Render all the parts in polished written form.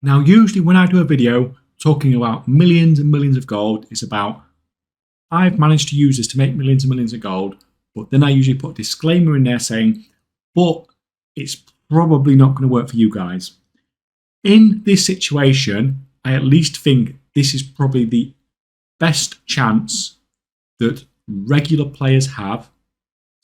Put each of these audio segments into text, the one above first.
Now, usually when I do a video talking about millions and millions of gold, it's about I've managed to use this to make millions and millions of gold, but then I usually put a disclaimer in there saying, but it's probably not going to work for you guys. In this situation, I at least think this is probably the best chance that regular players have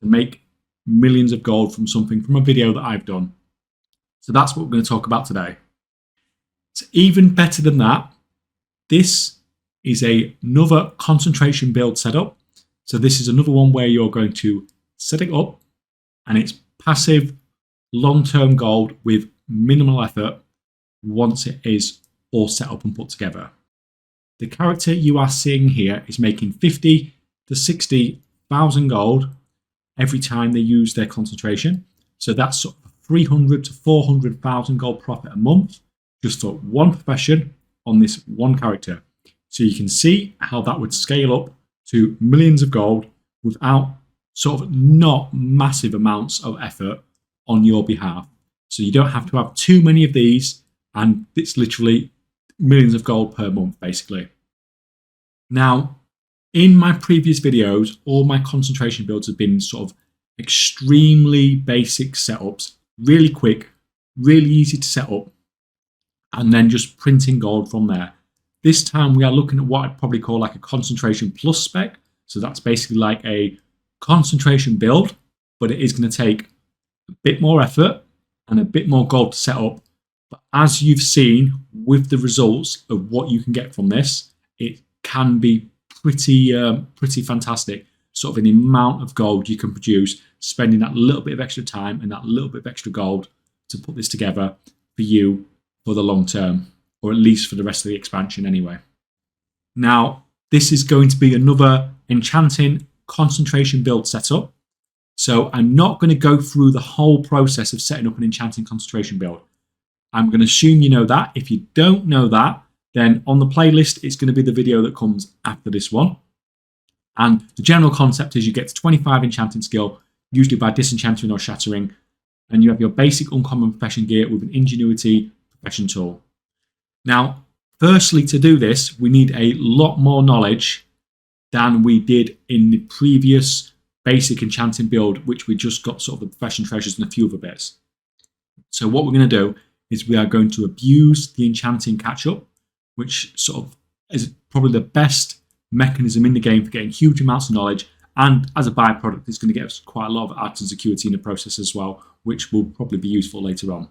to make millions of gold from a video that I've done. So that's what we're going to talk about today. It's even better than that. This is another concentration build setup. So this is another one where you're going to set it up and it's passive long-term gold with minimal effort once it is all set up and put together. The character you are seeing here is making 50 to 60,000 gold every time they use their concentration. So that's sort of 300 to 400,000 gold profit a month just for one profession on this one character. So you can see how that would scale up to millions of gold without sort of not massive amounts of effort on your behalf. So you don't have to have too many of these, and it's literally millions of gold per month basically. Now, in my previous videos, all my concentration builds have been sort of extremely basic setups, really quick, really easy to set up, and then just printing gold from there. This time we are looking at what I'd probably call like a concentration plus spec. So that's basically like a concentration build, but it is going to take a bit more effort and a bit more gold to set up. But as you've seen with the results of what you can get from this, it can be pretty fantastic. Sort of an amount of gold you can produce, spending that little bit of extra time and that little bit of extra gold to put this together for you for the long term, or at least for the rest of the expansion anyway. Now, this is going to be another enchanting concentration build setup. So I'm not going to go through the whole process of setting up an enchanting concentration build. I'm going to assume you know that. If you don't know that, then on the playlist, it's going to be the video that comes after this one. And the general concept is you get to 25 enchanting skill, usually by disenchanting or shattering, and you have your basic uncommon profession gear with an ingenuity profession tool. Now, firstly, to do this, we need a lot more knowledge than we did in the previous basic enchanting build, which we just got sort of the profession treasures and a few other bits. So what we're going to do is we are going to abuse the enchanting catch-up, which sort of is probably the best mechanism in the game for getting huge amounts of knowledge, and as a byproduct, it's going to get us quite a lot of arts and security in the process as well, which will probably be useful later on.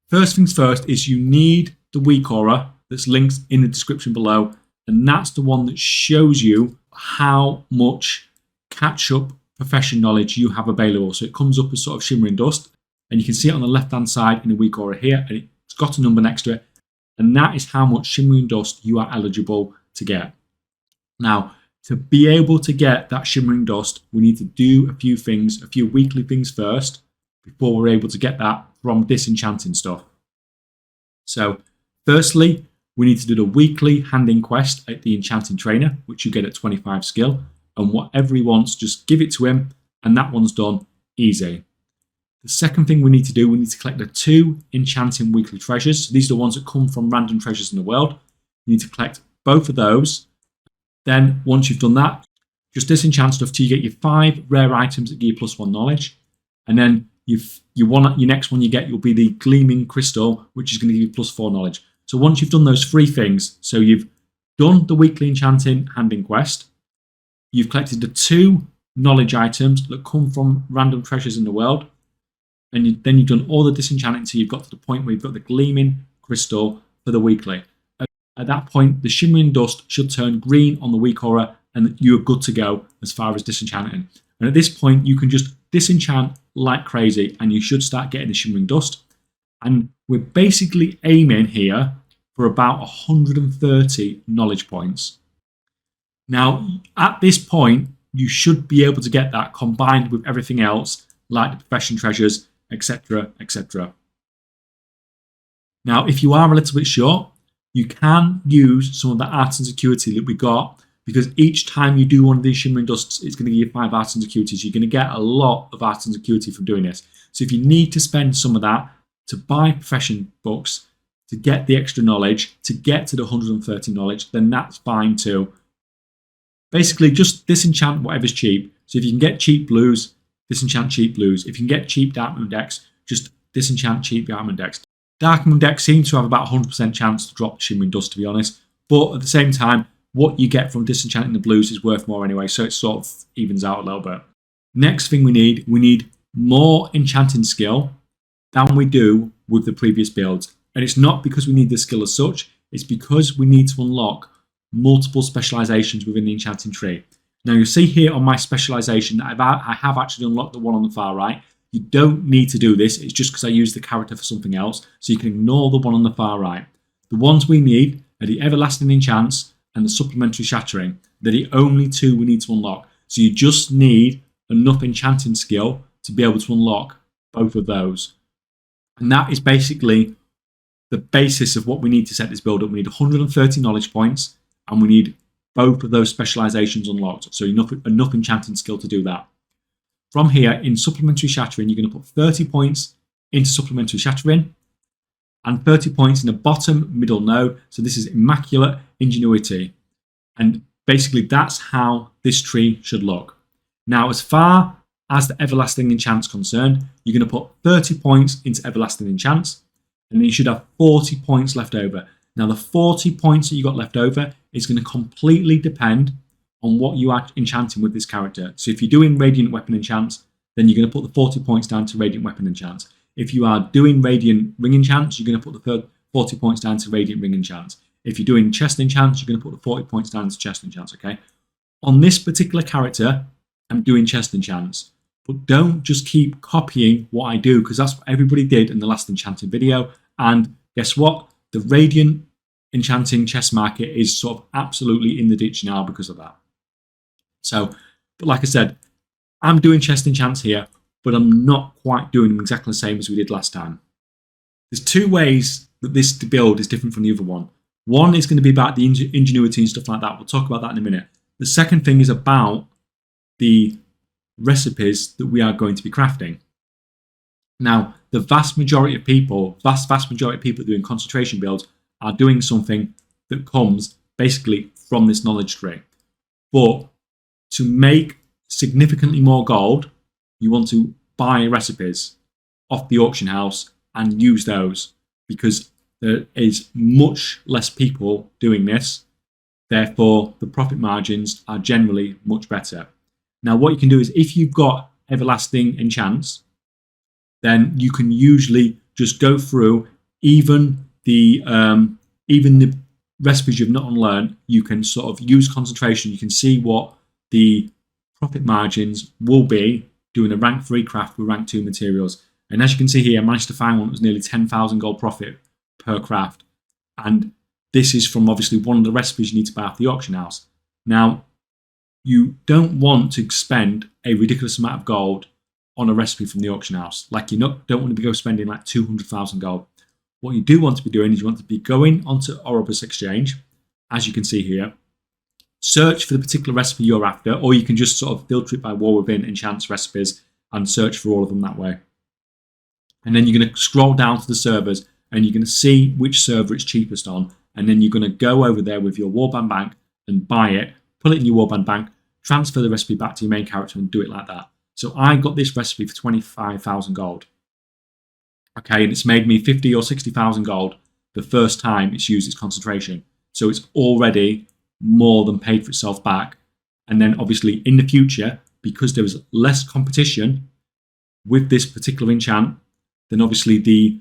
First things first is you need the weak aura that's linked in the description below, and that's the one that shows you how much catch-up profession knowledge you have available. So it comes up as sort of shimmering dust, and you can see it on the left-hand side in the weak aura here, and it's got a number next to it, and that is how much shimmering dust you are eligible to get. Now, to be able to get that shimmering dust, we need to do a few things, a few weekly things first, before we're able to get that from disenchanting stuff. So, firstly, we need to do the weekly handing quest at the enchanting trainer, which you get at 25 skill, and whatever he wants, just give it to him, and that one's done easy. The second thing we need to do, we need to collect the 2 enchanting weekly treasures. So these are the ones that come from random treasures in the world. You need to collect both of those. Then, once you've done that, just disenchant stuff till you get your 5 rare items that give you +1 knowledge. And then your next one you get will be the gleaming crystal, which is going to give you +4 knowledge. So once you've done those 3 things, so you've done the weekly enchanting handing quest, you've collected the 2 knowledge items that come from random treasures in the world, and then you've done all the disenchanting until you've got to the point where you've got the gleaming crystal for the weekly. At that point, the shimmering dust should turn green on the weak aura, and you're good to go as far as disenchanting. And at this point, you can just disenchant like crazy, and you should start getting the shimmering dust. And we're basically aiming here for about 130 knowledge points. Now, at this point, you should be able to get that combined with everything else, like the profession treasures, etc., etc. Now, if you are a little bit short, you can use some of the arts and security that we got, because each time you do one of these shimmering dusts, it's going to give you 5 arts and securities. You're going to get a lot of arts and security from doing this. So if you need to spend some of that to buy profession books, to get the extra knowledge, to get to the 130 knowledge, then that's fine too. Basically, just disenchant whatever's cheap. So if you can get cheap blues, disenchant cheap blues. If you can get cheap Dark Moon decks, just disenchant cheap Dark Moon decks. Dark Moon decks seem to have about 100% chance to drop Shimmering Dust, to be honest. But at the same time, what you get from disenchanting the blues is worth more anyway, so it sort of evens out a little bit. Next thing we need more enchanting skill than we do with the previous builds. And it's not because we need the skill as such, it's because we need to unlock multiple specializations within the enchanting tree. Now you'll see here on my specialization that I have actually unlocked the one on the far right. You don't need to do this, it's just because I used the character for something else, so you can ignore the one on the far right. The ones we need are the Everlasting Enchants and the Supplementary Shattering. They're the only two we need to unlock. So you just need enough enchanting skill to be able to unlock both of those. And that is basically the basis of what we need to set this build up. We need 130 knowledge points, and we need both of those specializations unlocked. So enough enchanting skill to do that. From here, in Supplementary Shattering, you're going to put 30 points into Supplementary Shattering and 30 points in the bottom middle node. So this is Immaculate Ingenuity. And basically, that's how this tree should look. Now, as far as the Everlasting Enchant's concerned, you're going to put 30 points into Everlasting Enchants, and then you should have 40 points left over. Now, the 40 points that you got left over is going to completely depend on what you are enchanting with this character. So if you're doing Radiant Weapon Enchants, then you're going to put the 40 points down to Radiant Weapon Enchants. If you are doing Radiant Ring Enchants, you're going to put the 40 points down to Radiant Ring Enchants. If you're doing Chest Enchants, you're going to put the 40 points down to Chest Enchants, okay? On this particular character, I'm doing Chest Enchants. But don't just keep copying what I do, because that's what everybody did in the last enchanting video. And guess what? The Radiant Enchanting chest market is sort of absolutely in the ditch now because of that. So, but like I said, I'm doing chest enchants here, but I'm not quite doing them exactly the same as we did last time. There's two ways that this build is different from the other one. One is going to be about the ingenuity and stuff like that. We'll talk about that in a minute. The second thing is about the recipes that we are going to be crafting. Now, the vast majority of people doing concentration builds are doing something that comes basically from this knowledge tree. But to make significantly more gold, you want to buy recipes off the auction house and use those, because there is much less people doing this. Therefore, the profit margins are generally much better. Now, what you can do is, if you've got Everlasting Enchants, then you can usually just go through even the recipes you've not unlearned. You can sort of use concentration. You can see what the profit margins will be doing a rank 3 craft with rank 2 materials. And as you can see here, I managed to find one that was nearly 10,000 gold profit per craft. And this is from obviously one of the recipes you need to buy off the auction house. Now, you don't want to spend a ridiculous amount of gold on a recipe from the auction house. Like, don't want to be spending like 200,000 gold. What you do want to be doing is you want to be going onto Orobus Exchange, as you can see here, search for the particular recipe you're after, or you can just sort of filter it by War Within Enchants recipes and search for all of them that way. And then you're going to scroll down to the servers and you're going to see which server it's cheapest on, and then you're going to go over there with your Warband bank and buy it, put it in your Warband bank, transfer the recipe back to your main character and do it like that. So I got this recipe for 25,000 gold. Okay, and it's made me 50 or 60,000 gold the first time it's used its concentration. So it's already more than paid for itself back. And then obviously in the future, because there is less competition with this particular enchant, then obviously the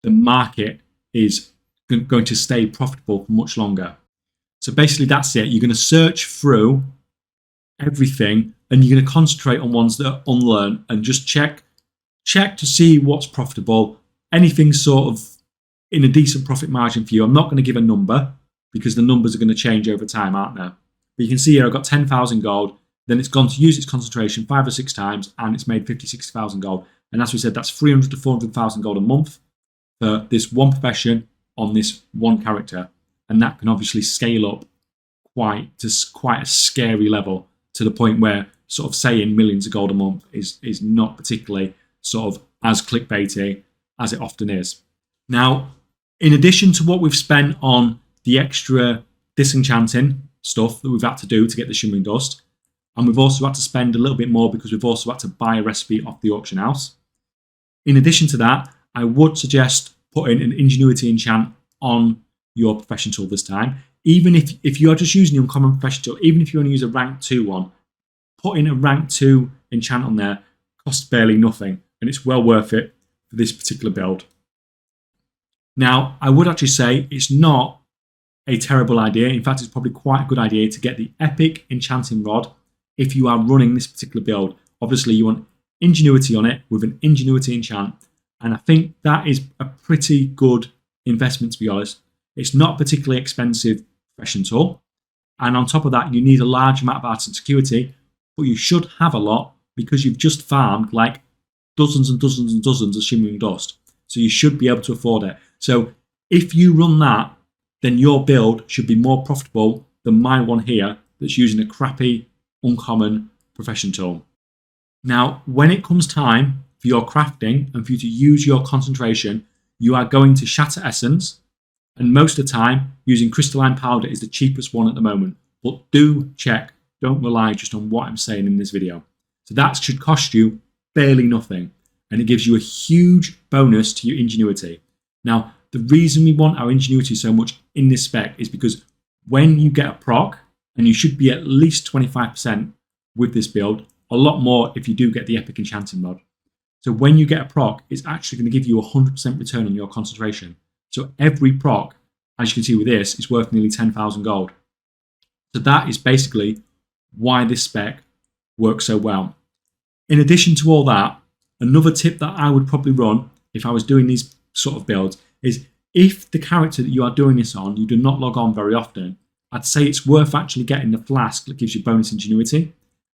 market is going to stay profitable for much longer. So basically that's it. You're going to search through everything and you're going to concentrate on ones that are unlearned and just check to see what's profitable. Anything sort of in a decent profit margin for you. I'm not going to give a number because the numbers are going to change over time, aren't they? But you can see here I've got 10,000 gold. Then it's gone to use its concentration 5 or 6 times and it's made 50, 60,000 gold. And as we said, that's 300 to 400,000 gold a month for this one profession on this one character. And that can obviously scale up quite a scary level, to the point where sort of saying millions of gold a month is not particularly sort of as clickbaity as it often is. Now, In addition to what we've spent on the extra disenchanting stuff that we've had to do to get the Shimmering Dust, and we've also had to spend a little bit more because we've also had to buy a recipe off the auction house. In addition to that, I would suggest putting an Ingenuity enchant on your profession tool this time. Even if you are just using the uncommon profession tool, even if you only use a rank 2 one, putting a rank 2 enchant on there costs barely nothing, and it's well worth it for this particular build. Now, I would actually say it's not a terrible idea. In fact, it's probably quite a good idea to get the epic enchanting rod if you are running this particular build. Obviously, you want Ingenuity on it with an Ingenuity enchant, and I think that is a pretty good investment, to be honest. It's not a particularly expensive profession tool, and on top of that, you need a large amount of art and security, but you should have a lot because you've just farmed like dozens and dozens and dozens of Shimmering Dust, so you should be able to afford it. So if you run that, then your build should be more profitable than my one here that's using a crappy, uncommon profession tool. Now, when it comes time for your crafting and for you to use your concentration, you are going to shatter essence, and most of the time, using crystalline powder is the cheapest one at the moment. But do check, don't rely just on what I'm saying in this video. So that should cost you barely nothing, and it gives you a huge bonus to your Ingenuity. Now, the reason we want our Ingenuity so much in this spec is because when you get a proc, and you should be at least 25% with this build, a lot more if you do get the Epic Enchanting mod. So when you get a proc, it's actually going to give you a 100% return on your concentration. So every proc, as you can see with this, is worth nearly 10,000 gold. So that is basically why this spec works so well. In addition to all that, another tip that I would probably run if I was doing these sort of builds is if the character that you are doing this on, you do not log on very often, I'd say it's worth actually getting the flask that gives you bonus Ingenuity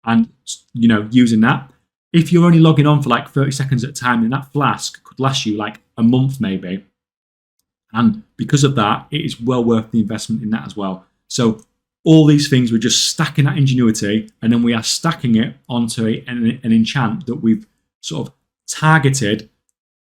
and, you know, using that. If you're only logging on for like 30 seconds at a time, then that flask could last you like a month maybe. And because of that, it is well worth the investment in that as well. So all these things, we're just stacking that Ingenuity, and then we are stacking it onto an enchant that we've sort of targeted,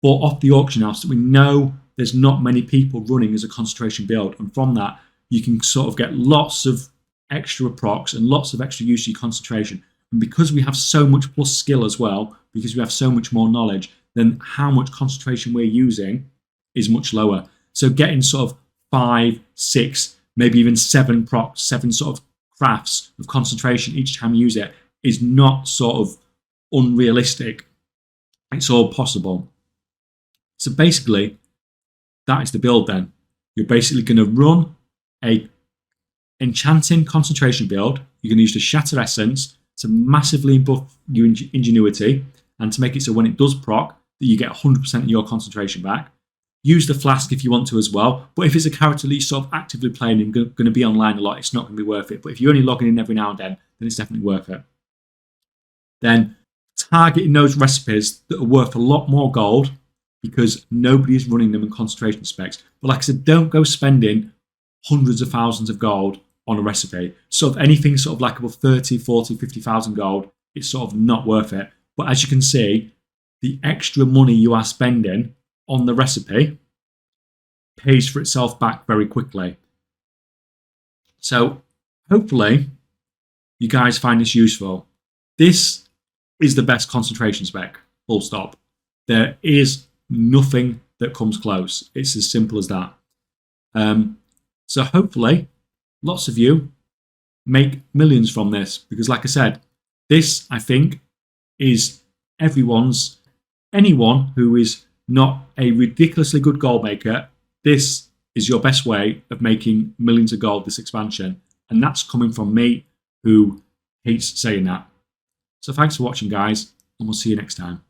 bought off the auction house, that we know there's not many people running as a concentration build. And from that, you can sort of get lots of extra procs and lots of extra use of your concentration. And because we have so much plus skill as well, because we have so much more knowledge, then how much concentration we're using is much lower. So getting sort of 5, 6, maybe even 7 procs, 7 sort of crafts of concentration each time you use it is not sort of unrealistic. It's all possible. So basically, that is the build then. You're basically going to run a enchanting concentration build. You're going to use the Shatter Essence to massively buff your Ingenuity and to make it so when it does proc, that you get 100% of your concentration back. Use the flask if you want to as well, but if it's a character that you're sort of actively playing and going to be online a lot, it's not going to be worth it. But if you're only logging in every now and then it's definitely worth it. Then targeting those recipes that are worth a lot more gold because nobody is running them in concentration specs. But like I said, don't go spending hundreds of thousands of gold on a recipe. Sort of anything sort of like above 30, 40, 50,000 gold, it's sort of not worth it. But as you can see, the extra money you are spending on the recipe pays for itself back very quickly. So hopefully you guys find this useful. This is the best concentration spec, full stop. There is nothing that comes close. It's as simple as that. So hopefully lots of you make millions from this, because like I said, this I think is anyone who is not a ridiculously good gold maker, this is your best way of making millions of gold this expansion. And that's coming from me, who hates saying that. So thanks for watching, guys, and we'll see you next time.